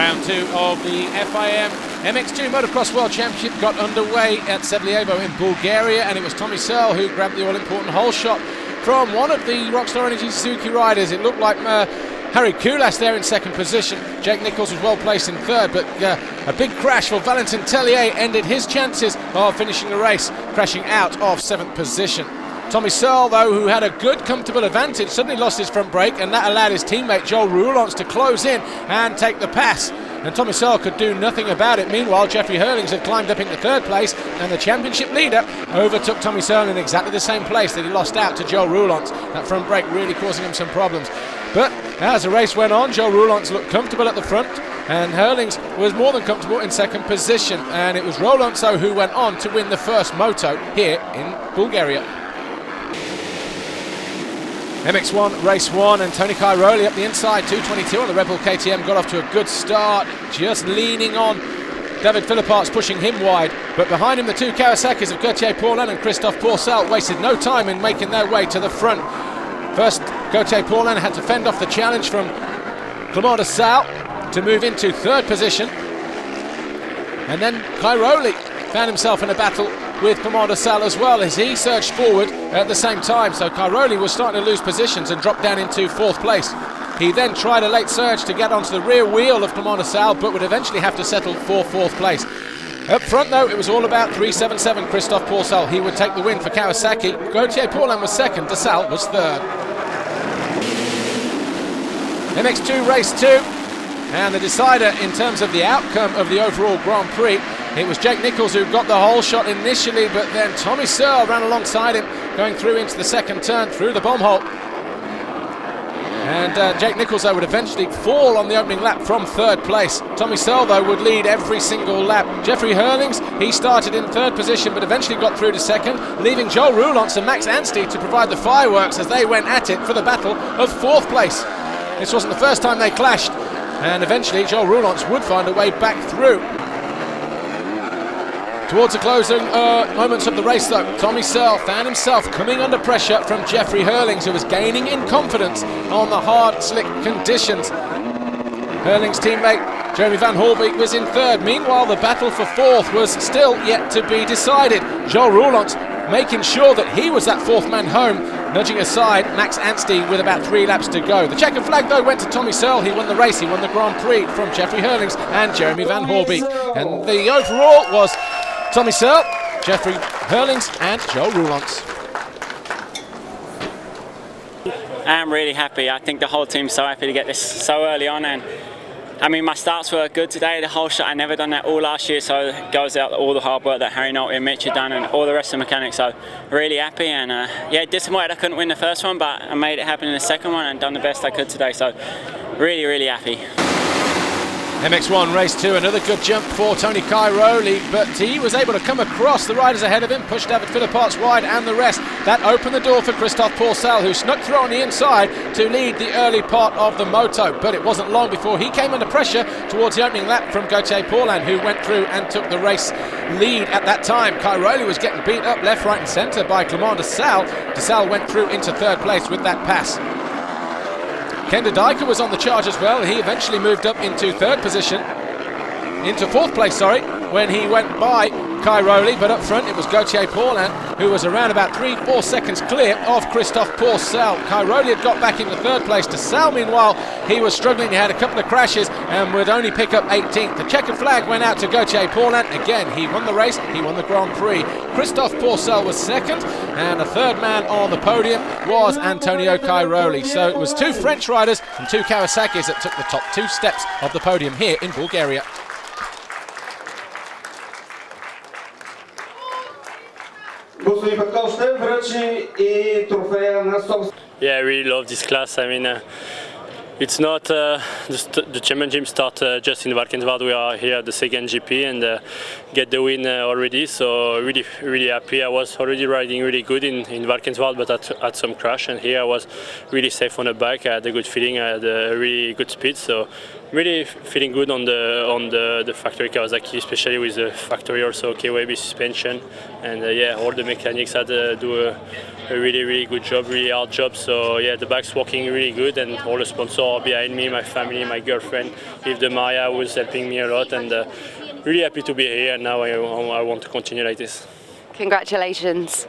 Round 2 of the FIM MX2 Motocross World Championship got underway at Sevlievo in Bulgaria, and it was Tommy Searle who grabbed the all-important hole shot from one of the Rockstar Energy Suzuki riders. It looked like Harry Kulas there in second position. Jake Nichols was well placed in third, but a big crash for Valentin Tellier ended his chances of finishing the race, crashing out of seventh position. Tommy Searle, though, who had a good, comfortable advantage, suddenly lost his front brake, and that allowed his teammate Joel Roulance to close in and take the pass. And Tommy Searle could do nothing about it. Meanwhile, Jeffrey Hurlings had climbed up into third place, and the championship leader overtook Tommy Searle in exactly the same place that he lost out to Joel Roulance. That front brake really causing him some problems. But as the race went on, Joel Roulance looked comfortable at the front, and Hurlings was more than comfortable in second position. And it was Roulance, though, who went on to win the first moto here in Bulgaria. MX1 race 1, and Tony Cairoli up the inside, 2:22 on the Red Bull KTM, got off to a good start, just leaning on David Philippart's, pushing him wide, but behind him the two Kawasaki's of Gauthier Paulin and Christophe Pourcel wasted no time in making their way to the front. First, Gauthier Paulin had to fend off the challenge from Clément de Sal to move into third position, and then Cairoli found himself in a battle with Clément de Sal as well, as he surged forward at the same time. So Cairoli was starting to lose positions and dropped down into fourth place. He then tried a late surge to get onto the rear wheel of Clément de Sal, but would eventually have to settle for fourth place. Up front, though, it was all about 377 Christophe Pourcel. He would take the win for Kawasaki. Gauthier Paulin was second, de Sal was third. MX2 race 2, and the decider in terms of the outcome of the overall Grand Prix, it was Jake Nichols who got the hole shot initially, but then Tommy Searle ran alongside him, going through into the second turn through the bomb hole. And Jake Nichols, though, would eventually fall on the opening lap from third place. Tommy Searle, though, would lead every single lap. Jeffrey Hurlings, he started in third position, but eventually got through to second, leaving Joel Roulance and Max Anstey to provide the fireworks as they went at it for the battle of fourth place. This wasn't the first time they clashed, and eventually Joel Roulance would find a way back through. Towards the closing moments of the race, though, Tommy Searle found himself coming under pressure from Jeffrey Hurlings, who was gaining in confidence on the hard, slick conditions. Hurlings' teammate Jeremy Van Hoorbeek was in third. Meanwhile, the battle for fourth was still yet to be decided. Joel Roulance making sure that he was that fourth man home, nudging aside Max Anstey with about 3 laps to go. The checkered flag, though, went to Tommy Searle. He won the race, he won the Grand Prix from Jeffrey Hurlings and Jeremy Van Hoorbeek. And the overall was Tommy Searle, Jeffrey Hurlings and Joel Roulance. I'm really happy. I think the whole team's so happy to get this so early on, and I mean, my starts were good today. The whole shot, I never done that all last year, so it goes out all the hard work that Harry Nolte and Mitch had done and all the rest of the mechanics. So really happy, and yeah, disappointed I couldn't win the first one, but I made it happen in the second one and done the best I could today. So really, really happy. MX1 race 2, another good jump for Tony Cairoli, but he was able to come across the riders ahead of him, push David Philippart's wide and the rest. That opened the door for Christophe Pourcel, who snuck through on the inside to lead the early part of the moto, but it wasn't long before he came under pressure towards the opening lap from Gauthier Paulin, who went through and took the race lead at that time. Cairoli was getting beat up left, right and centre by Clément de Sal. De Sal went through into third place with that pass. Kenda Dyker was on the charge as well. He eventually moved up into fourth place, when he went by Cairoli, but up front it was Gauthier Paulin, who was around about 3-4 seconds clear of Christophe Pourcel. Cairoli had got back into third place. De Sal, meanwhile, he was struggling. He had a couple of crashes and would only pick up 18th. The checkered flag went out to Gauthier Paulin. Again, he won the race, he won the Grand Prix. Christophe Pourcel was second, and the third man on the podium was Antonio Cairoli. So it was 2 French riders and 2 Kawasaki's that took the top 2 steps of the podium here in Bulgaria. Yeah, I really love this class. I mean, it's not the championship start just in Valkenswaard. We are here at the second GP and get the win already. So really, really happy. I was already riding really good in Valkenswaard, but I had some crash, and here I was really safe on the bike. I had a good feeling. I had a really good speed. So really feeling good on the factory Kawasaki, especially with the factory also KYB suspension, and yeah, all the mechanics had to do a really good job, really hard job. So yeah, the bike's working really good, and all the sponsors are behind me, my family, my girlfriend, Yves de Maria was helping me a lot, and really happy to be here. And now I want to continue like this. Congratulations.